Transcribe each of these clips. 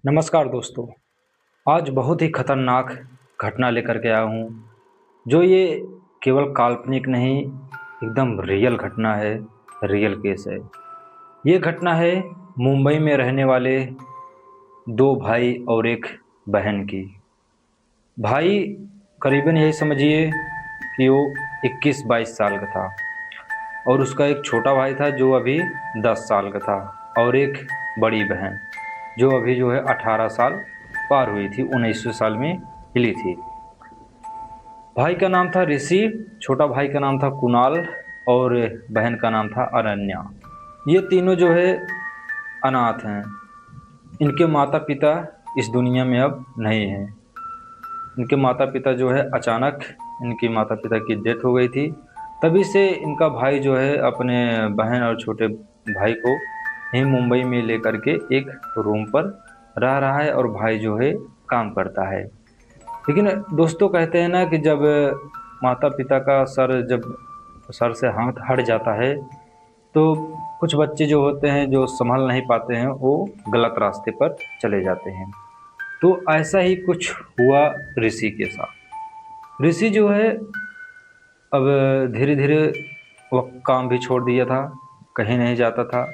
नमस्कार दोस्तों। आज बहुत ही खतरनाक घटना लेकर के आया हूँ, जो ये केवल काल्पनिक नहीं, एकदम रियल घटना है, रियल केस है। ये घटना है मुंबई में रहने वाले दो भाई और एक बहन की। भाई करीबन यही समझिए कि वो 21-22 साल का था और उसका एक छोटा भाई था जो अभी 10 साल का था और एक बड़ी बहन जो अभी जो है 18 साल पार हुई थी, 19वें साल में हिली थी। भाई का नाम था ऋषि, छोटा भाई का नाम था कुणाल और बहन का नाम था अनन्या। ये तीनों जो है अनाथ हैं। इनके माता पिता इस दुनिया में अब नहीं हैं। इनके माता पिता जो है अचानक इनके माता पिता की डेथ हो गई थी। तभी से इनका भाई जो है अपने बहन और छोटे भाई को यहीं मुंबई में लेकर के एक रूम पर रह रहा है और भाई जो है काम करता है। लेकिन दोस्तों कहते हैं ना कि जब माता पिता का जब सर से हाथ हट जाता है तो कुछ बच्चे जो होते हैं जो संभल नहीं पाते हैं, वो गलत रास्ते पर चले जाते हैं। तो ऐसा ही कुछ हुआ ऋषि के साथ। ऋषि जो है अब धीरे धीरे वह काम भी छोड़ दिया था, कहीं नहीं जाता था,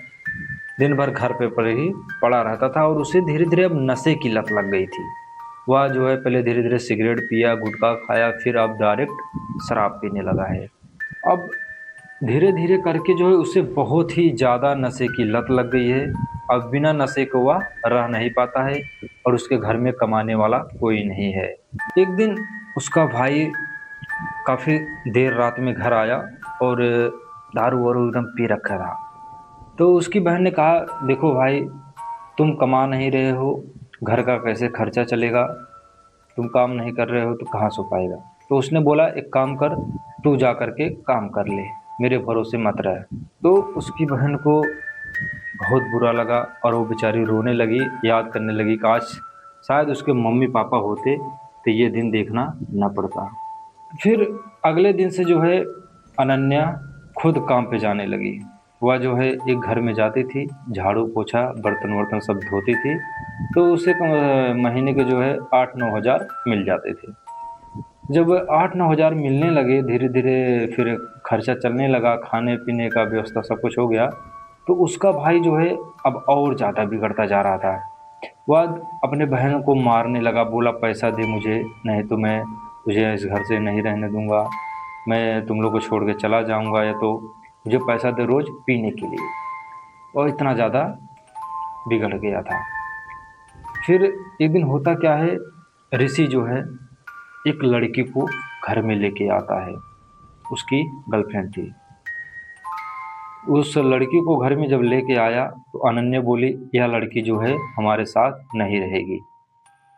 दिन भर घर पे पर ही पड़ा रहता था और उसे धीरे धीरे अब नशे की लत लग गई थी। वह जो है पहले धीरे धीरे सिगरेट पिया, गुटखा खाया, फिर अब डायरेक्ट शराब पीने लगा है। अब धीरे धीरे करके जो है उसे बहुत ही ज़्यादा नशे की लत लग गई है। अब बिना नशे को वह रह नहीं पाता है और उसके घर में कमाने वाला कोई नहीं है। एक दिन उसका भाई काफ़ी देर रात में घर आया और दारू वारू एकदम पी रखा था। तो उसकी बहन ने कहा, देखो भाई, तुम कमा नहीं रहे हो, घर का कैसे खर्चा चलेगा, तुम काम नहीं कर रहे हो तो कहाँ से हो पाएगा। तो उसने बोला, एक काम कर, तू जा कर के काम कर ले, मेरे भरोसे मत रह। तो उसकी बहन को बहुत बुरा लगा और वो बेचारी रोने लगी, याद करने लगी, काश शायद उसके मम्मी पापा होते तो ये दिन देखना न पड़ता। फिर अगले दिन से जो है अनन्या खुद काम पे जाने लगी। वह जो है एक घर में जाती थी, झाड़ू पोछा बर्तन वर्तन सब धोती थी। तो उसे महीने के जो है 8-9 हज़ार मिल जाते थे। जब 8-9 हज़ार मिलने लगे धीरे धीरे, फिर खर्चा चलने लगा, खाने पीने का व्यवस्था सब कुछ हो गया, तो उसका भाई जो है अब और ज़्यादा बिगड़ता जा रहा था। वह अपने बहन को मारने लगा, बोला पैसा दे मुझे, नहीं तो मैं तुझे इस घर से नहीं रहने दूंगा, मैं तुम लोग को छोड़ के चला जाऊंगा, या तो मुझे पैसा दे रोज़ पीने के लिए। और इतना ज़्यादा बिगड़ गया था। फिर एक दिन होता क्या है, ऋषि जो है एक लड़की को घर में लेके आता है। उसकी गर्लफ्रेंड थी। उस लड़की को घर में जब लेके आया तो अनन्या बोली, यह लड़की जो है हमारे साथ नहीं रहेगी,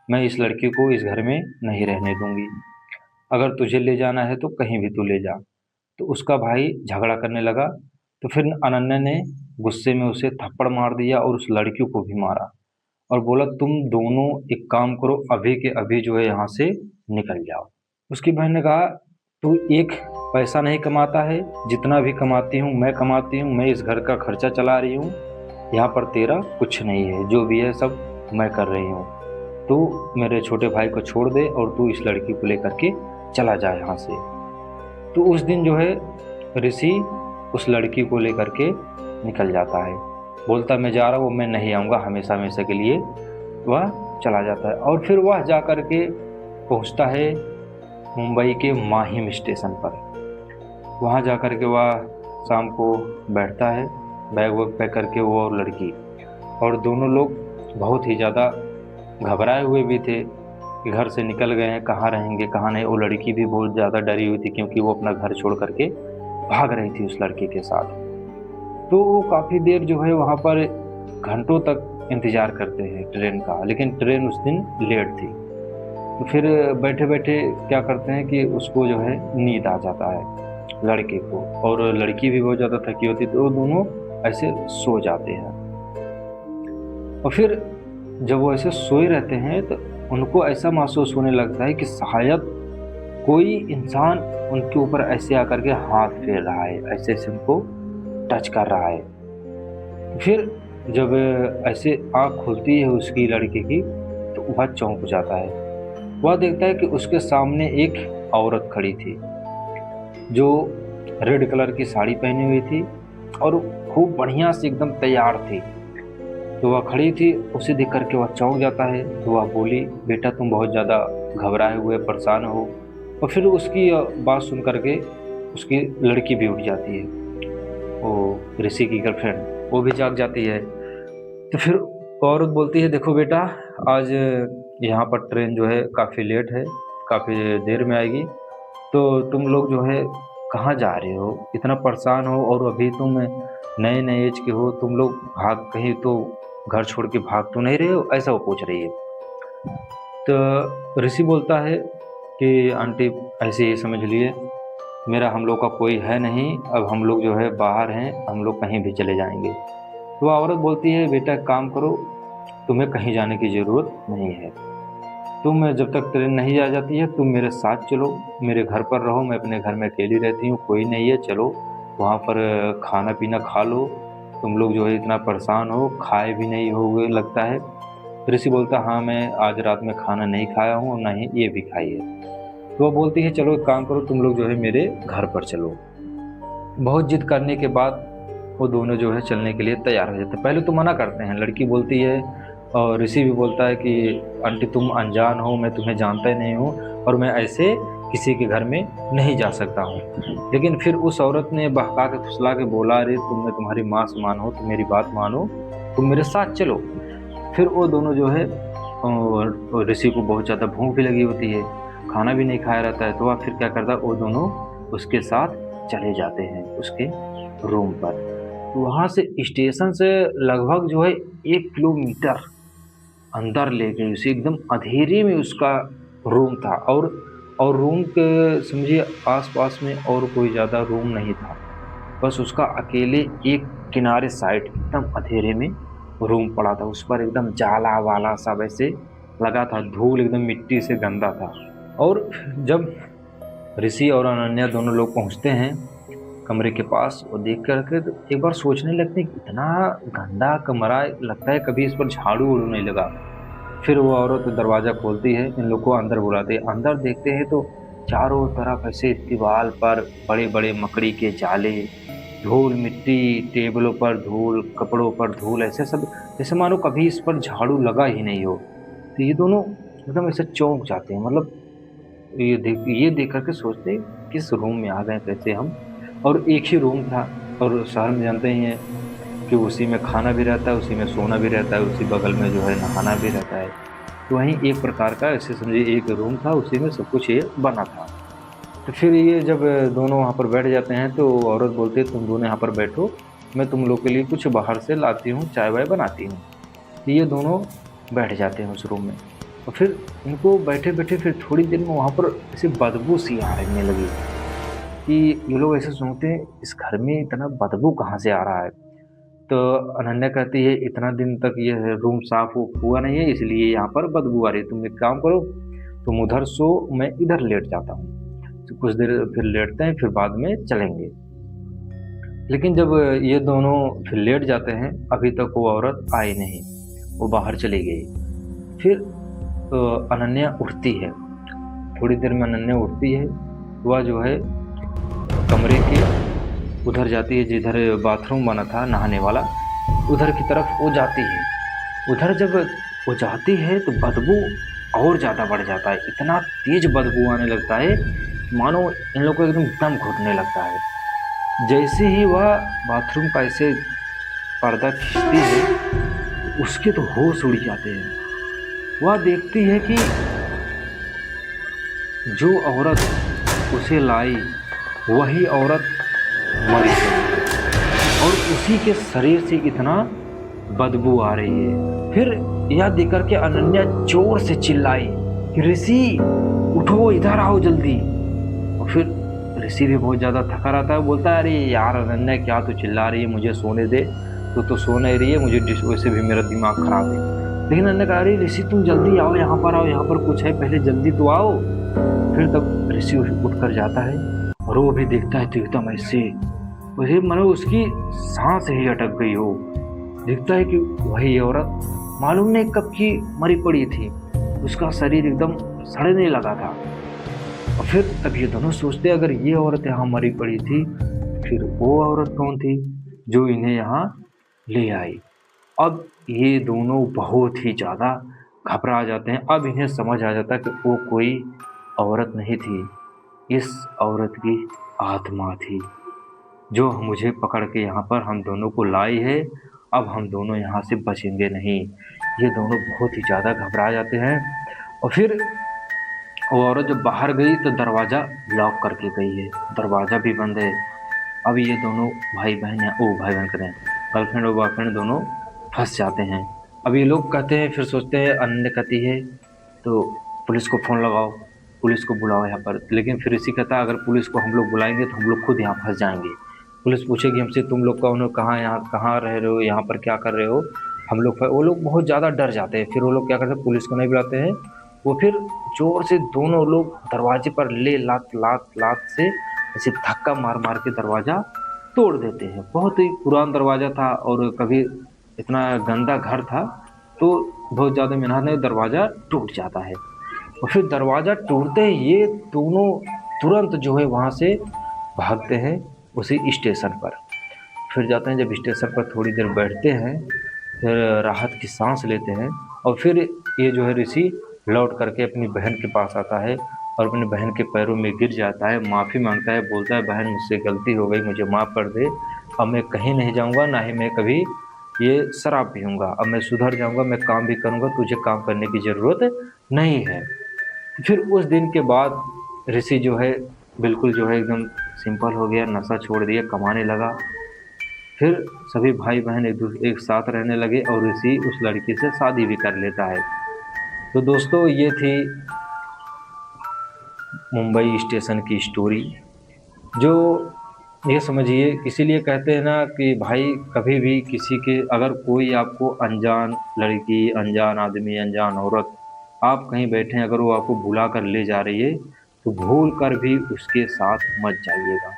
मैं इस लड़की को इस घर में नहीं रहने दूंगी, अगर तुझे ले जाना है तो कहीं भी तू ले जा। तो उसका भाई झगड़ा करने लगा। तो फिर अनन्या ने गुस्से में उसे थप्पड़ मार दिया और उस लड़की को भी मारा और बोला, तुम दोनों एक काम करो, अभी के अभी जो है यहाँ से निकल जाओ। उसकी बहन ने कहा, तू एक पैसा नहीं कमाता है, जितना भी कमाती हूँ मैं कमाती हूँ, मैं इस घर का खर्चा चला रही हूँ, यहाँ पर तेरा कुछ नहीं है, जो भी है सब मैं कर रही हूँ। तू मेरे छोटे भाई को छोड़ दे और तू इस लड़की को लेकर के चला जा यहाँ से। तो उस दिन जो है ऋषि उस लड़की को लेकर के निकल जाता है, बोलता मैं जा रहा हूँ, मैं नहीं आऊँगा हमेशा हमेशा के लिए। वह चला जाता है और फिर वह जा कर के पहुँचता है मुंबई के माहिम स्टेशन पर। वहाँ जा कर के वह शाम को बैठता है, बैग वैग पैक करके, वो और लड़की, और दोनों लोग बहुत ही ज़्यादा घबराए हुए भी थे कि घर से निकल गए हैं, कहाँ रहेंगे कहाँ नहीं। वो लड़की भी बहुत ज़्यादा डरी हुई थी क्योंकि वो अपना घर छोड़ करके भाग रही थी उस लड़के के साथ। तो वो काफ़ी देर जो है वहाँ पर घंटों तक इंतज़ार करते हैं ट्रेन का, लेकिन ट्रेन उस दिन लेट थी। तो फिर बैठे बैठे क्या करते हैं कि उसको जो है नींद आ जाता है लड़के को, और लड़की भी बहुत ज़्यादा थकी होती, तो वो दोनों ऐसे सो जाते हैं। और फिर जब वो ऐसे सोए रहते हैं तो उनको ऐसा महसूस होने लगता है कि शायद कोई इंसान उनके ऊपर ऐसे आकर के हाथ फेर रहा है, ऐसे ऐसे उनको टच कर रहा है। फिर जब ऐसे आँख खुलती है उसकी लड़के की तो वह चौंक जाता है। वह देखता है कि उसके सामने एक औरत खड़ी थी जो रेड कलर की साड़ी पहनी हुई थी और खूब बढ़िया से एकदम तैयार थी। तो वह खड़ी थी, उसे देख कर के वह चौंक जाता है। तो वह बोली, बेटा तुम बहुत ज़्यादा घबराए हुए परेशान हो। और फिर उसकी बात सुन कर के उसकी लड़की भी उठ जाती है, वो ऋषि की गर्लफ्रेंड, वो भी जाग जाती है। तो फिर औरत बोलती है, देखो बेटा आज यहाँ पर ट्रेन जो है काफ़ी लेट है, काफ़ी देर में आएगी, तो तुम लोग जो है कहाँ जा रहे हो, इतना परेशान हो और अभी तुम नए नए एज के हो, तुम लोग भाग कहीं तो घर छोड़ के भाग तो नहीं रहे हो, ऐसा वो पूछ रही है। तो ऋषि बोलता है कि आंटी ऐसे ही समझ लिए, मेरा हम लोग का कोई है नहीं, अब हम लोग जो है बाहर हैं, हम लोग कहीं भी चले जाएंगे। तो वह औरत बोलती है, बेटा एक काम करो, तुम्हें कहीं जाने की ज़रूरत नहीं है, तुम जब तक ट्रेन नहीं आ जाती है तुम मेरे साथ चलो, मेरे घर पर रहो, मैं अपने घर में अकेली रहती हूँ, कोई नहीं है, चलो वहाँ पर खाना पीना खा लो, तुम लोग जो है इतना परेशान हो, खाए भी नहीं होगे लगता है। ऋषि बोलता, हाँ मैं आज रात में खाना नहीं खाया हूँ और ना ही ये भी खाई है। तो वो बोलती है, चलो एक काम करो, तुम लोग जो है मेरे घर पर चलो। बहुत जिद करने के बाद वो दोनों जो है चलने के लिए तैयार हो जाते हैं। पहले तो मना करते हैं, लड़की बोलती है और ऋषि भी बोलता है कि आंटी तुम अनजान हो, मैं तुम्हें जानता ही नहीं हूँ और मैं ऐसे किसी के घर में नहीं जा सकता हूँ। लेकिन फिर उस औरत ने बहका के फुसला के बोला, अरे मैं तुम्हारी माँ समान हो, तुम मेरी बात मानो, तुम मेरे साथ चलो। फिर वो दोनों जो है, ऋषि को बहुत ज़्यादा भूख भी लगी होती है, खाना भी नहीं खाया रहता है, तो वह फिर क्या करता है, वो दोनों उसके साथ चले जाते हैं उसके रूम पर। तो वहाँ से स्टेशन से लगभग जो है 1 किलोमीटर अंदर ले गई उसे, एकदम अंधेरे में उसका रूम था और रूम के समझिए आसपास में और कोई ज़्यादा रूम नहीं था, बस उसका अकेले एक किनारे साइड एकदम अंधेरे में रूम पड़ा था। उस पर एकदम जाला वाला सा वैसे लगा था, धूल एकदम मिट्टी से गंदा था। और जब ऋषि और अनन्या दोनों लोग पहुंचते हैं कमरे के पास, वो देख करके तो एक बार सोचने लगते हैं, इतना गंदा कमरा, लगता है कभी इस पर झाड़ू उड़ू नहीं लगा। फिर वो औरत दरवाज़ा खोलती है, इन लोग को अंदर बुलाते हैं। अंदर देखते हैं तो चारों तरफ ऐसे दीवार पर बड़े बड़े मकड़ी के जाले, धूल मिट्टी, टेबलों पर धूल, कपड़ों पर धूल, ऐसे सब जैसे मानो कभी इस पर झाड़ू लगा ही नहीं हो। तो ये दोनों एकदम ऐसे चौंक जाते हैं, मतलब ये देख कर के सोचते हैं, किस रूम में आ गए कैसे हम। और एक ही रूम था, और शहर में जानते ही हैं कि उसी में खाना भी रहता है, उसी में सोना भी रहता है, उसी बगल में जो है नहाना भी रहता है। तो वहीं एक प्रकार का ऐसे समझिए एक रूम था, उसी में सब कुछ ये बना था। तो फिर ये जब दोनों वहाँ पर बैठ जाते हैं तो औरत बोलती है, तुम दोनों यहाँ पर बैठो, मैं तुम लोग के लिए कुछ बाहर से लाती हूँ, चाय वाय बनाती हूँ। तो ये दोनों बैठ जाते हैं उस रूम में। और फिर इनको बैठे बैठे फिर थोड़ी देर में वहाँ पर ऐसे बदबू सी आने लगी कि ये लोग ऐसे सोचते हैं, इस घर में इतना बदबू कहाँ से आ रहा है। तो अनन्या कहती है, इतना दिन तक ये रूम साफ हुआ नहीं है, इसलिए यहाँ पर बदबू आ रही है, तुम एक काम करो, तुम उधर सो, मैं इधर लेट जाता हूँ। तो कुछ देर फिर लेटते हैं, फिर बाद में चलेंगे। लेकिन जब ये दोनों फिर लेट जाते हैं, अभी तक वो औरत आई नहीं, वो बाहर चली गई। फिर अनन्या उठती है, थोड़ी देर में अनन्या उठती है, वह जो है कमरे के उधर जाती है जिधर बाथरूम बना था नहाने वाला, उधर की तरफ वो जाती है। उधर जब वो जाती है तो बदबू और ज़्यादा बढ़ जाता है, इतना तेज बदबू आने लगता है मानो इन लोगों को एकदम दम घुटने लगता है। जैसे ही वह बाथरूम का ऐसे पर्दा खींचती है, उसके तो होश उड़ जाते हैं। वह देखती है कि जो औरत उसे लाई वही औरत मरी गई और उसी के शरीर से इतना बदबू आ रही है। फिर यह देख कर के अनन्या जोर से चिल्लाई कि ऋषि उठो, इधर आओ जल्दी। और फिर ऋषि भी बहुत ज़्यादा थका रहता है, बोलता है, अरे यार अनन्या क्या तो चिल्ला रही है, मुझे सोने दे, तो सो नहीं रही है, मुझे वैसे भी मेरा दिमाग खराब है। लेकिन अनन्या कह रही, ऋषि तुम जल्दी आओ, यहाँ पर आओ, यहाँ पर कुछ है, पहले जल्दी तो आओ। फिर तब ऋषि उठ कर जाता है और वो भी देखता है तो एकदम ऐसे वही मानो उसकी सांस ही अटक गई हो, दिखता है कि वही औरत मालूम नहीं कब की मरी पड़ी थी, उसका शरीर एकदम सड़ने लगा था। और फिर तब ये दोनों सोचते अगर ये औरत यहाँ मरी पड़ी थी फिर वो औरत कौन थी जो इन्हें यहाँ ले आई। अब ये दोनों बहुत ही ज़्यादा घबरा जाते हैं। अब इन्हें समझ आ जाता है कि वो कोई औरत नहीं थी, इस औरत की आत्मा थी जो मुझे पकड़ के यहाँ पर हम दोनों को लाई है। अब हम दोनों यहाँ से बचेंगे नहीं। ये दोनों बहुत ही ज़्यादा घबरा जाते हैं। और फिर वो औरत जब बाहर गई तो दरवाज़ा लॉक करके गई है, दरवाज़ा भी बंद है। अब ये दोनों भाई बहन या ओ भाई बहन करें गर्लफ्रेंड और बॉयफ्रेंड दोनों फंस जाते हैं। अब ये लोग कहते हैं, फिर सोचते हैं अन्य कहती है तो पुलिस को फ़ोन लगाओ, पुलिस को बुलाओ यहाँ पर। लेकिन फिर ऋषि कहता है अगर पुलिस को हम लोग बुलाएंगे तो हम लोग खुद यहाँ फंस जाएंगे। पुलिस पूछेगी हमसे तुम लोग कौन हो, कहाँ यहाँ कहाँ रह रहे हो, यहाँ पर क्या कर रहे हो। हम लोग वो लोग बहुत ज़्यादा डर जाते हैं। फिर वो लोग क्या करते हैं, पुलिस को नहीं बुलाते हैं। वो फिर जोर से दोनों लोग दरवाजे पर ले लात लात लात से ऐसे धक्का मार मार के दरवाज़ा तोड़ देते हैं। बहुत ही पुराना दरवाज़ा था और कभी इतना गंदा घर था तो बहुत ज़्यादा मेहनत में दरवाज़ा टूट जाता है। और फिर दरवाज़ा टूटते ही ये दोनों तुरंत जो है वहाँ से भागते हैं उसी स्टेशन पर। फिर जाते हैं, जब स्टेशन पर थोड़ी देर बैठते हैं फिर राहत की सांस लेते हैं। और फिर ये जो है ऋषि लौट करके अपनी बहन के पास आता है और अपनी बहन के पैरों में गिर जाता है, माफ़ी मांगता है, बोलता है बहन मुझसे गलती हो गई, मुझे माफ़ कर दे। अब मैं कहीं नहीं जाऊँगा, ना ही मैं कभी ये शराब पीऊँगा। अब मैं सुधर जाऊँगा, मैं काम भी करूँगा, तुझे काम करने की ज़रूरत नहीं है। फिर उस दिन के बाद ऋषि जो है बिल्कुल जो है एकदम सिंपल हो गया, नशा छोड़ दिया, कमाने लगा। फिर सभी भाई बहन एक साथ रहने लगे और ऋषि उस लड़की से शादी भी कर लेता है। तो दोस्तों ये थी मुंबई स्टेशन की स्टोरी। जो ये समझिए, इसीलिए कहते हैं ना कि भाई कभी भी किसी के अगर कोई आपको अनजान लड़की, अनजान आदमी, अनजान औरत आप कहीं बैठे हैं, अगर वो आपको बुला कर ले जा रही है तो भूल कर भी उसके साथ मत जाइएगा।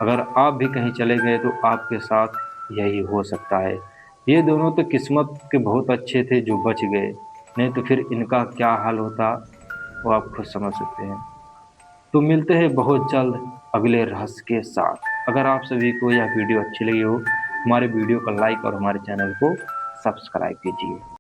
अगर आप भी कहीं चले गए तो आपके साथ यही हो सकता है। ये दोनों तो किस्मत के बहुत अच्छे थे जो बच गए, नहीं तो फिर इनका क्या हाल होता वो आप खुद समझ सकते हैं। तो मिलते हैं बहुत जल्द अगले रहस्य के साथ। अगर आप सभी को यह वीडियो अच्छी लगी हो, हमारे वीडियो को लाइक और हमारे चैनल को सब्सक्राइब कीजिए।